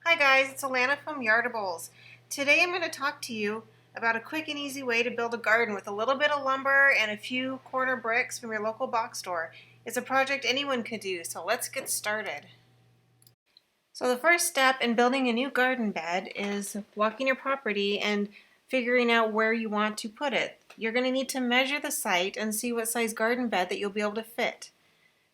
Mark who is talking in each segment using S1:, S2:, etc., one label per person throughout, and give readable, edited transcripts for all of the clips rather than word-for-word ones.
S1: Hi guys, it's Alana from Yardables. Today I'm going to talk to you about a quick and easy way to build a garden with a little bit of lumber and a few corner bricks from your local box store. It's a project anyone could do, so let's get started. So the first step in building a new garden bed is walking your property and figuring out where you want to put it. You're going to need to measure the site and see what size garden bed that you'll be able to fit.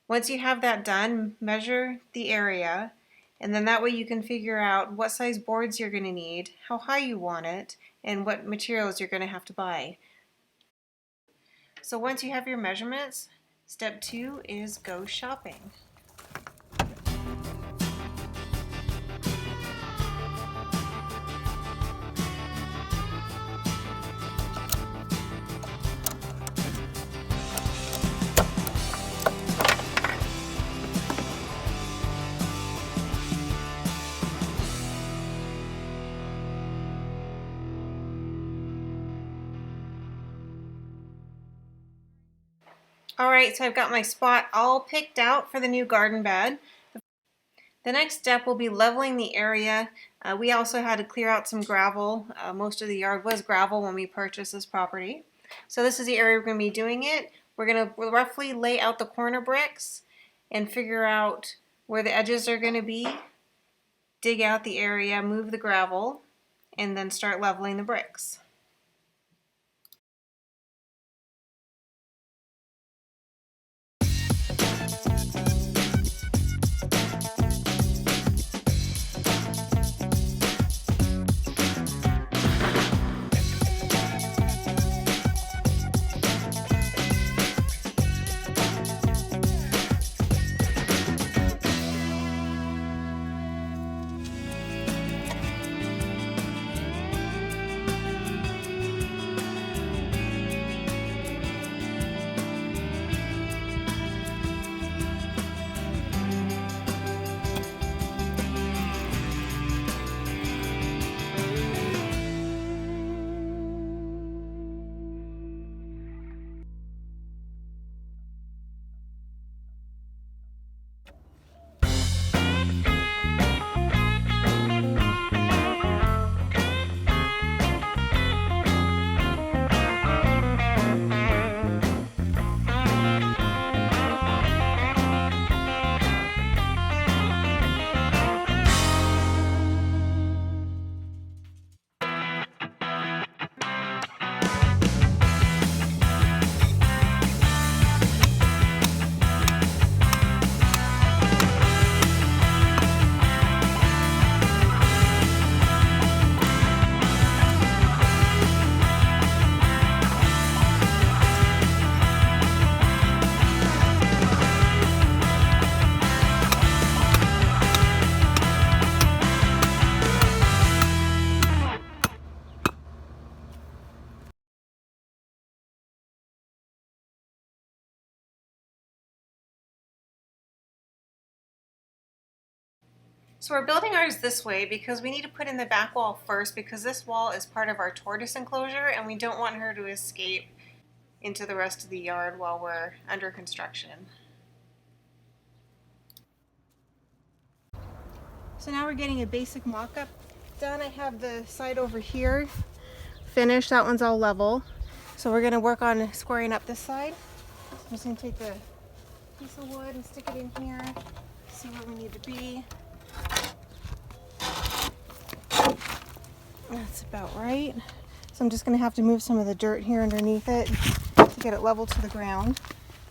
S1: Once you have that done, measure the area, and then that way you can figure out what size boards you're going to need, how high you want it, and what materials you're going to have to buy. So once you have your measurements, step 2 is go shopping. Alright, so I've got my spot all picked out for the new garden bed. The next step will be leveling the area. We also had to clear out some gravel. Most of the yard was gravel when we purchased this property. So this is the area we're going to be doing it. We're going to roughly lay out the corner bricks and figure out where the edges are going to be, dig out the area, move the gravel, and then start leveling the bricks. So we're building ours this way because we need to put in the back wall first because this wall is part of our tortoise enclosure and we don't want her to escape into the rest of the yard while we're under construction. So now we're getting a basic mock-up done. I have the side over here finished. That one's all level. So we're going to work on squaring up this side. So I'm just going to take a piece of wood and stick it in here, see where we need to be. That's about right. So I'm just going to have to move some of the dirt here underneath it to get it level to the ground.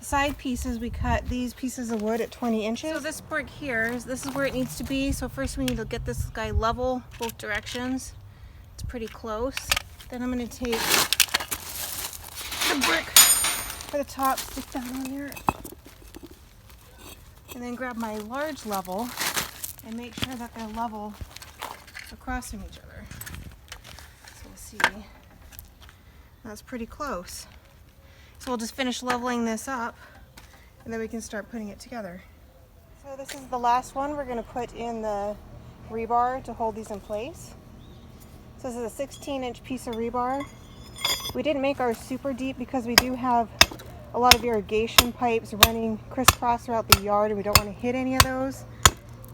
S1: The side pieces, we cut these pieces of wood at 20 inches. So this brick here, this is where it needs to be. So first we need to get this guy level both directions. It's pretty close. Then I'm going to take the brick for the top, stick that on there, and then grab my large level and make sure that they're level across from each other. So we'll see. That's pretty close. So we'll just finish leveling this up and then we can start putting it together. So this is the last one. We're going to put in the rebar to hold these in place. So this is a 16-inch piece of rebar. We didn't make ours super deep because we do have a lot of irrigation pipes running crisscross throughout the yard and we don't want to hit any of those.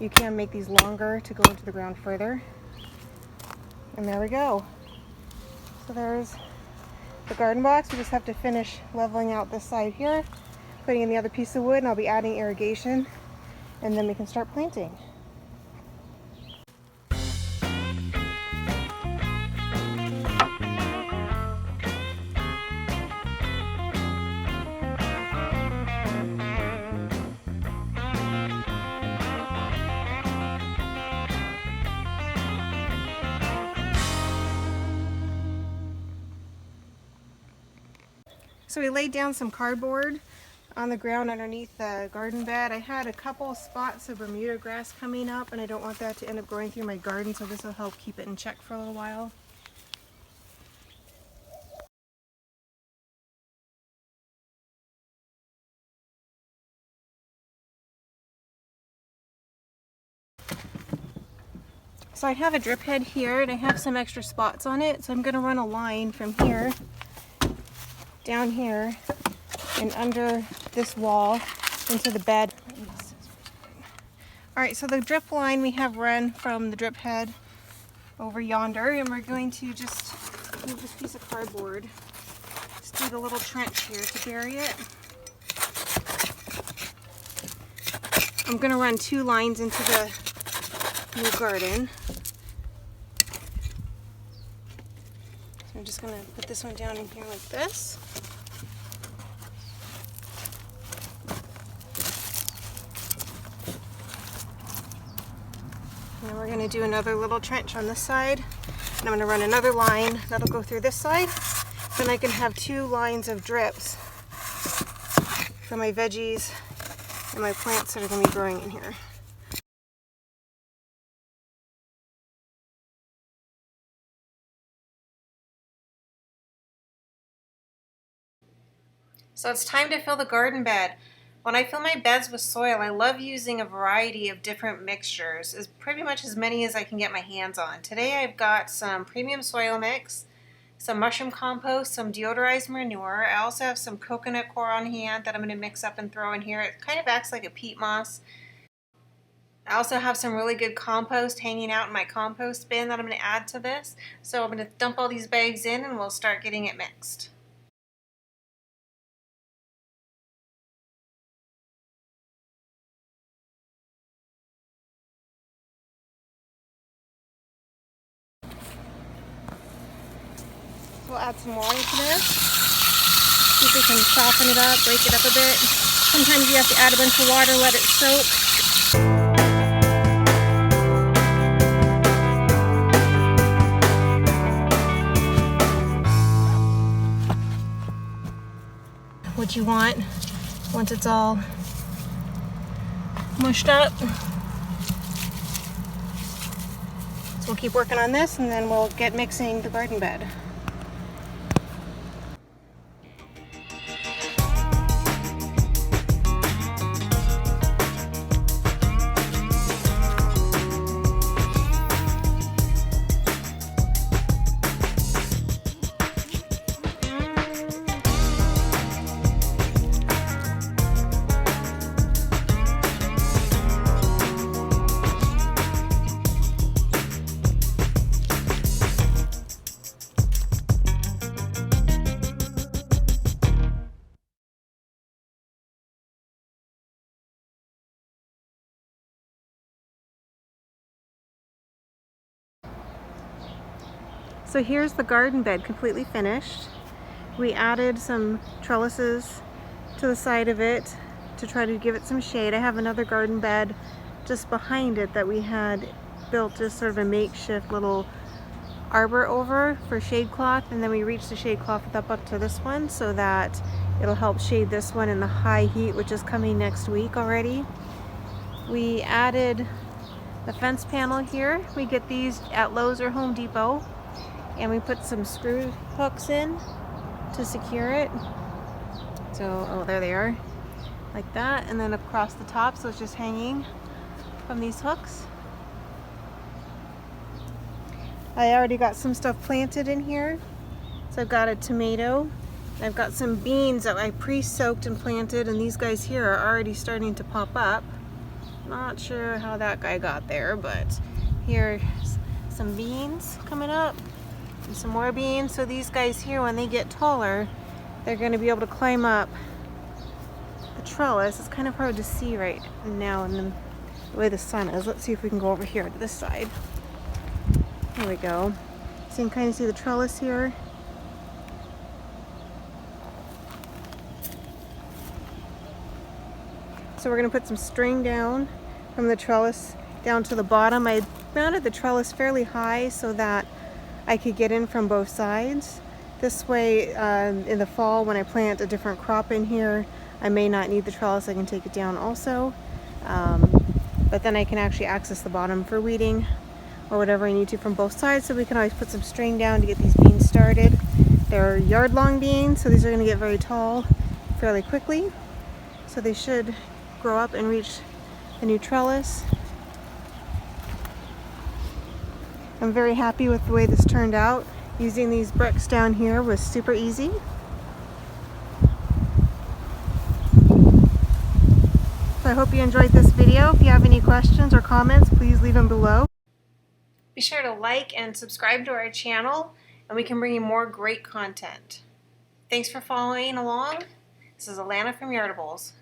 S1: You can make these longer to go into the ground further. And there we go. So there's the garden box. We just have to finish leveling out this side here, putting in the other piece of wood, and I'll be adding irrigation, and then we can start planting. So we laid down some cardboard on the ground underneath the garden bed. I had a couple spots of Bermuda grass coming up, and I don't want that to end up growing through my garden, so this will help keep it in check for a little while. So I have a drip head here, and I have some extra spots on it, so I'm going to run a line from here down here and under this wall into the bed. Alright, so the drip line we have run from the drip head over yonder, and we're going to just move this piece of cardboard, just dig a little trench here to bury it. I'm going to run 2 lines into the new garden. So I'm just going to put this one down in here like this. And we're going to do another little trench on this side. And I'm going to run another line that'll go through this side. Then I can have 2 lines of drips for my veggies and my plants that are going to be growing in here. So it's time to fill the garden bed. When I fill my beds with soil, I love using a variety of different mixtures, pretty much as many as I can get my hands on. Today I've got some premium soil mix, some mushroom compost, some deodorized manure. I also have some coconut coir on hand that I'm going to mix up and throw in here. It kind of acts like a peat moss. I also have some really good compost hanging out in my compost bin that I'm going to add to this. So I'm going to dump all these bags in and we'll start getting it mixed. We'll add some water to this. See if we can soften it up, break it up a bit. Sometimes you have to add a bunch of water, let it soak. What you want once it's all mushed up. So we'll keep working on this and then we'll get mixing the garden bed. So here's the garden bed completely finished. We added some trellises to the side of it to try to give it some shade. I have another garden bed just behind it that we had built just sort of a makeshift little arbor over for shade cloth, and then we reached the shade cloth up to this one so that it'll help shade this one in the high heat, which is coming next week already. We added the fence panel here. We get these at Lowe's or Home Depot. And we put some screw hooks in to secure it. So, oh, there they are, like that. And then across the top, so it's just hanging from these hooks. I already got some stuff planted in here. So I've got a tomato. I've got some beans that I pre-soaked and planted, and these guys here are already starting to pop up. Not sure how that guy got there, but here's some beans coming up and some more beans. So these guys here, when they get taller, they're going to be able to climb up the trellis. It's kind of hard to see right now in the way the sun is. Let's see if we can go over here to this side. Here we go. So you can kind of see the trellis here. So we're going to put some string down from the trellis down to the bottom. I mounted the trellis fairly high so that I could get in from both sides. This way, in the fall when I plant a different crop in here, I may not need the trellis. I can take it down also. But then I can actually access the bottom for weeding or whatever I need to from both sides. So we can always put some string down to get these beans started. They're yard-long beans, so these are going to get very tall fairly quickly. So they should grow up and reach the new trellis. I'm very happy with the way this turned out. Using these bricks down here was super easy. So I hope you enjoyed this video. If you have any questions or comments, please leave them below. Be sure to like and subscribe to our channel, and we can bring you more great content. Thanks for following along. This is Alana from Yardables.